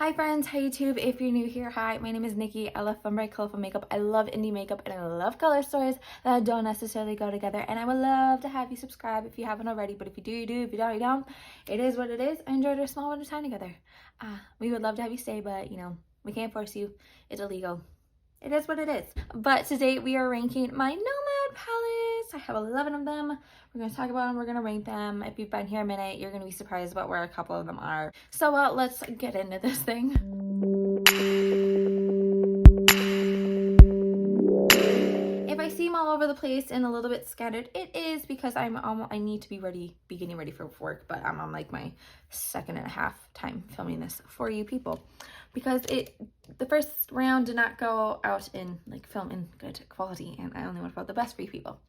Hi friends, hi YouTube. If you're new here, hi, my name is Nikki. I love fun, bright, colorful makeup. I love indie makeup and I love color stories that don't necessarily go together. And I would love to have you subscribe if you haven't already, but if you do, you do. If you don't, you don't. It is what it is. I enjoyed our small winter time together. We would love to have you stay, but we can't force you. It's illegal. It is what it is. But today we are ranking my Nomad palettes. I have 11 of them. We're going to talk about them. We're going to rank them. If you've been here a minute, you're going to be surprised about where a couple of them are. So let's get into this thing. If I seem all over the place and a little bit scattered, it is because I need to be getting ready for work, but I'm on like my second and a half time filming this for you people because the first round did not go out in like film in good quality and I only want about the best for you people.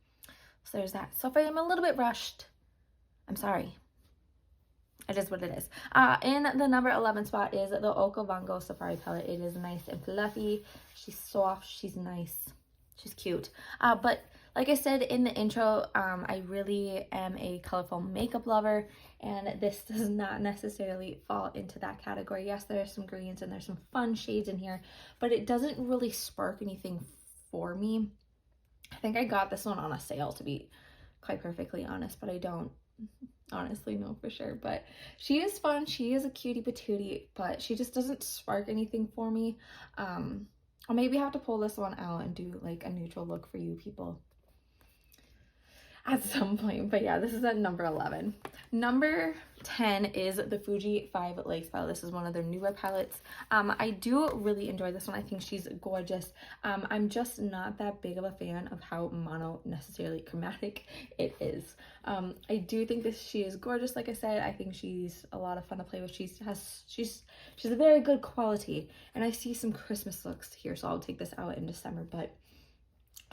So there's that. So if I am a little bit rushed, I'm sorry. It is what it is. In the number 11 spot is the Okavango Safari palette. It is nice and fluffy. She's soft. She's nice. She's cute. But like I said in the intro, I really am a colorful makeup lover, and this does not necessarily fall into that category. Yes, there are some greens and there's some fun shades in here, but it doesn't really spark anything for me. I think I got this one on a sale, to be quite perfectly honest, but I don't honestly know for sure. But she is fun. She is a cutie patootie, but she just doesn't spark anything for me. I'll maybe have to pull this one out and do like a neutral look for you people at some point. But yeah, this is at number 11. Number 10 is the Fuji 5 Lakes palette. This is one of their newer palettes. I do really enjoy this one. I think she's gorgeous. I'm just not that big of a fan of how mono necessarily chromatic it is. I do think that she is gorgeous. Like I said, I think she's a lot of fun to play with. She's a very good quality, and I see some Christmas looks here, so I'll take this out in December. But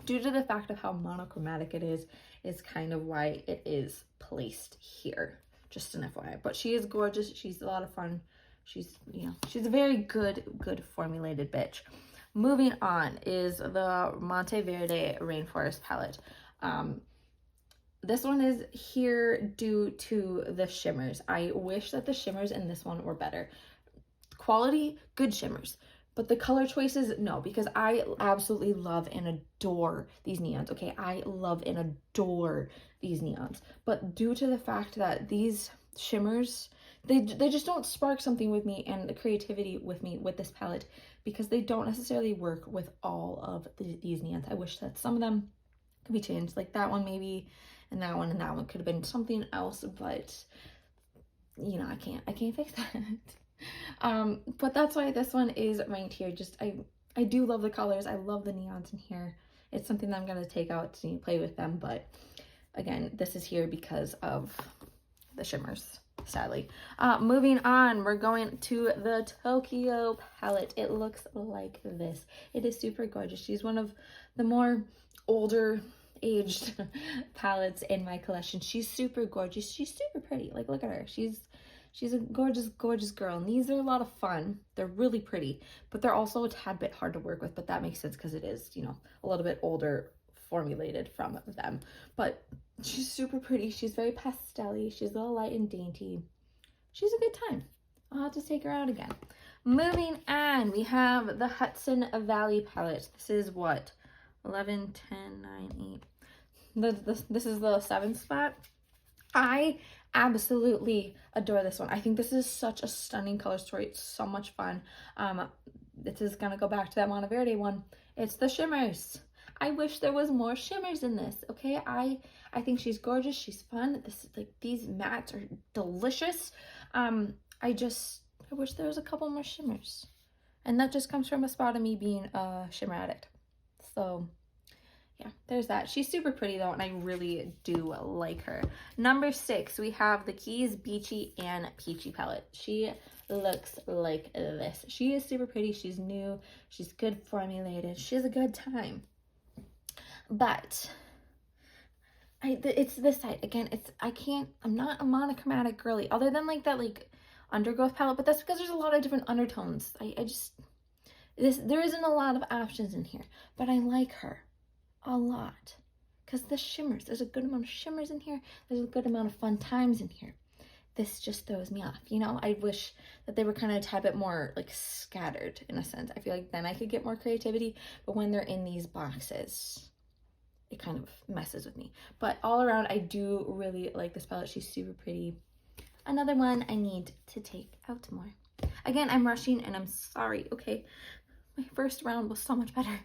due to the fact of how monochromatic it is kind of why it is placed here. Just an FYI. But she is gorgeous. She's a lot of fun. She's a very good formulated bitch. Moving on is the Monte Verde Rainforest palette. This one is here due to the shimmers. I wish that the shimmers in this one were better. Quality, good shimmers. But the color choices, no, because I absolutely love and adore these neons, okay? I love and adore these neons. But due to the fact that these shimmers, they just don't spark something with me and the creativity with me with this palette because they don't necessarily work with all of these neons. I wish that some of them could be changed, like that one maybe, and that one could have been something else, but I can't fix that. But that's why this one is ranked here. Just I do love the colors. I love the neons in here. It's something that I'm going to take out to play with them, but again, this is here because of the shimmers, sadly. Moving on, we're going to the Tokyo palette. It looks like this. It is super gorgeous. She's one of the more older aged palettes in my collection. She's super gorgeous. She's super pretty. Like, look at her. She's a gorgeous girl, and these are a lot of fun. They're really pretty, but they're also a tad bit hard to work with, but that makes sense because it is, a little bit older formulated from them. But she's super pretty. She's very pastel-y. She's a little light and dainty. She's a good time. I'll have to take her out again. Moving on, we have the Hudson Valley palette. This is what? 11, 10, 9, 8. This is the 7th spot. I absolutely adore this one. I think this is such a stunning color story. It's so much fun. This is gonna go back to that Monte Verde one. It's the shimmers. I wish there was more shimmers in this. Okay, I think she's gorgeous. She's fun. This is like, these mattes are delicious. I wish there was a couple more shimmers, and that just comes from a spot of me being a shimmer addict. So yeah, there's that. She's super pretty though, and I really do like her. Number 6, we have the Keys Beachy and Peachy palette. She looks like this. She is super pretty. She's new. She's good formulated. She has a good time. But it's this side again. I'm not a monochromatic girly, other than like that undergrowth palette. But that's because there's a lot of different undertones. There isn't a lot of options in here, but I like her a lot because the shimmers, there's a good amount of shimmers in here. There's a good amount of fun times in here. this just throws me off, you know? I wish that they were kind of a tad bit more like scattered in a sense. I feel like then I could get more creativity, but when they're in these boxes, it kind of messes with me. But all around, I do really like this palette. She's super pretty. Another one I need to take out more. Again, I'm rushing and I'm sorry, okay? My first round was so much better,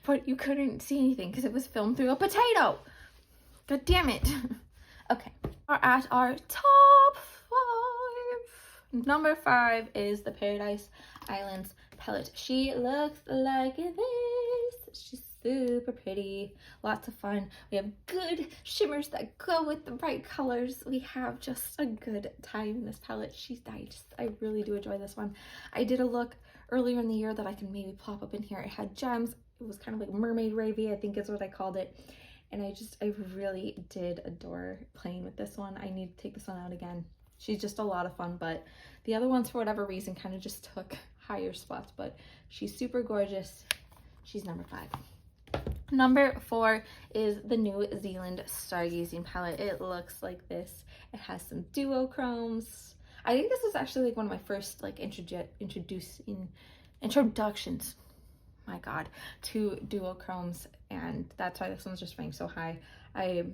but you couldn't see anything because it was filmed through a potato. God damn it. Okay, we're at our top 5. Number 5 is the Paradise Islands palette. She looks like this. She's super pretty, lots of fun. We have good shimmers that go with the bright colors. We have just a good time in this palette. I really do enjoy this one. I did a look earlier in the year that I can maybe plop up in here. It had gems. It was kind of like mermaid ravey, I think is what I called it. And I really did adore playing with this one. I need to take this one out again. She's just a lot of fun, but the other ones for whatever reason kind of just took higher spots, but she's super gorgeous. She's number 5. Number 4 is the New Zealand Stargazing palette. It looks like this. It has some duochromes. I think this was actually like one of my first like introductions, my god, to duochromes, and that's why this one's just ranked so high. I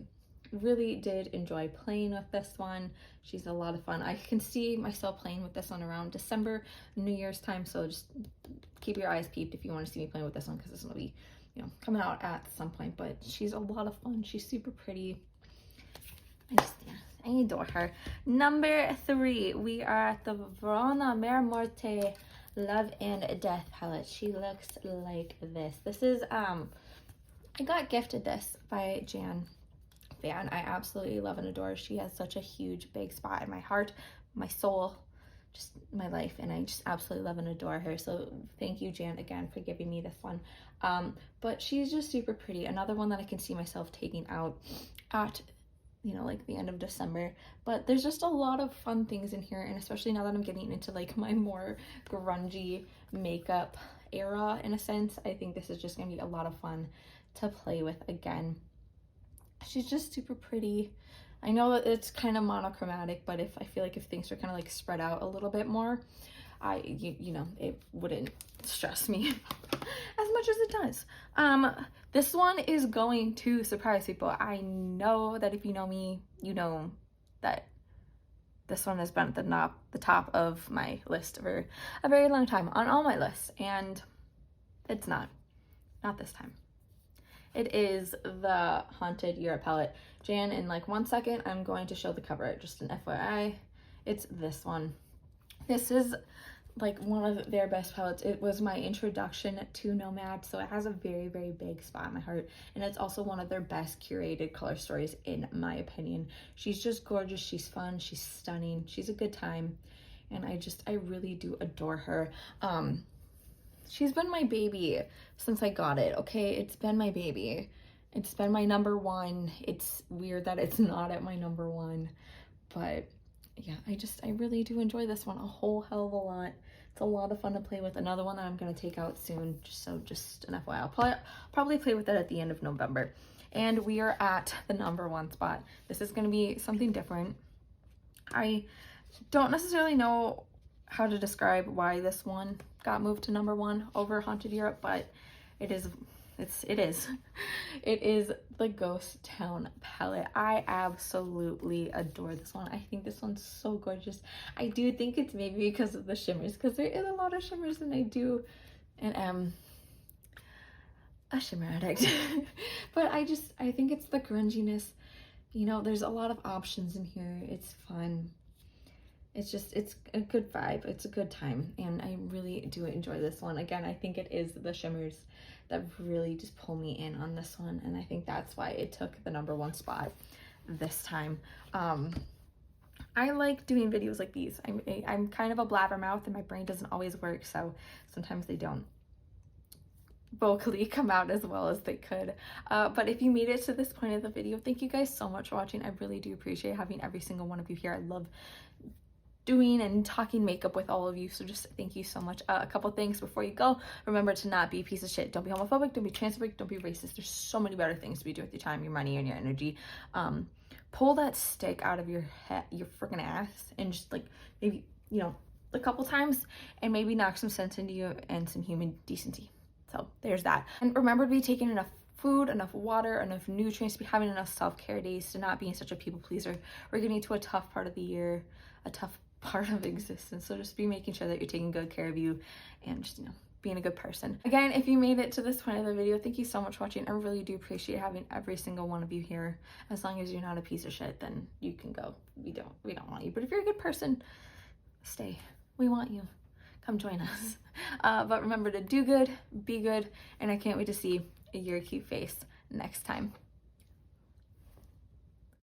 really did enjoy playing with this one. She's a lot of fun. I can see myself playing with this one around December, New Year's time, so just keep your eyes peeled if you want to see me playing with this one, because this one will be, you know, coming out at some point. But she's a lot of fun. She's super pretty. I adore her. Number 3, we are at the Verona Morte Love and Death palette. She looks like this. This is I got gifted this by Jan Van. I absolutely love and adore. She has such a huge big spot in my heart, my soul, just my life, and I just absolutely love and adore her. So thank you, Jan, again for giving me this one. But she's just super pretty. Another one that I can see myself taking out at, you know, like the end of December. But there's just a lot of fun things in here, and especially now that I'm getting into like my more grungy makeup era in a sense, I think this is just gonna be a lot of fun to play with again. She's just super pretty. I know that it's kind of monochromatic, but I feel like if things were kind of like spread out a little bit more, you know, it wouldn't stress me as much as it does. This one is going to surprise people. I know that if you know me, you know that this one has been at the top of my list for a very long time on all my lists, and it's not this time. It is the Haunted Europe palette. Jan, in like 1 second, I'm going to show the cover. Just an FYI, it's this one. This is like one of their best palettes. It was my introduction to Nomad, so it has a very, very big spot in my heart, and it's also one of their best curated color stories in my opinion. She's just gorgeous, she's fun, she's stunning, she's a good time, and I really do adore her. She's been my baby since I got it, okay? It's been my baby. It's been my number 1. It's weird that it's not at my number 1, but yeah, I really do enjoy this one a whole hell of a lot. It's a lot of fun to play with. Another one that I'm going to take out soon, just an FYI. I'll probably play with it at the end of November. And we are at the number 1 spot. This is going to be something different. I don't necessarily know how to describe why this one got moved to number 1 over Haunted Europe, but it is the Ghost Town palette. I absolutely adore this one. I think this one's so gorgeous. I do think it's maybe because of the shimmers, because there is a lot of shimmers, and I am a shimmer addict. But I think it's the grunginess. You know, there's a lot of options in here. It's fun. It's a good vibe. It's a good time, and I really do enjoy this one. Again, I think it is the shimmers that really just pull me in on this one, and I think that's why it took the number 1 spot this time. I like doing videos like these. I'm kind of a blabbermouth, and my brain doesn't always work, so sometimes they don't vocally come out as well as they could. But if you made it to this point of the video, thank you guys so much for watching. I really do appreciate having every single one of you here. I love doing and talking makeup with all of you, so just thank you so much. A couple things before you go. Remember to not be a piece of shit. Don't be homophobic, don't be transphobic, don't be racist. There's so many better things to be doing with your time, your money, and your energy. pull that stick out of your head, your freaking ass, and just like maybe, you know, a couple times, and maybe knock some sense into you and some human decency. So there's that. And remember to be taking enough food, enough water, enough nutrients, to be having enough self-care days, to not being such a people pleaser. We're getting to a tough part of the year, a tough part of existence. So just be making sure that you're taking good care of you and just, you know, being a good person. Again, if you made it to this point of the video, thank you so much for watching. I really do appreciate having every single one of you here. As long as you're not a piece of shit, then you can go. We don't want you. But if you're a good person, stay. We want you. Come join us. But remember to do good, be good, and I can't wait to see your cute face next time.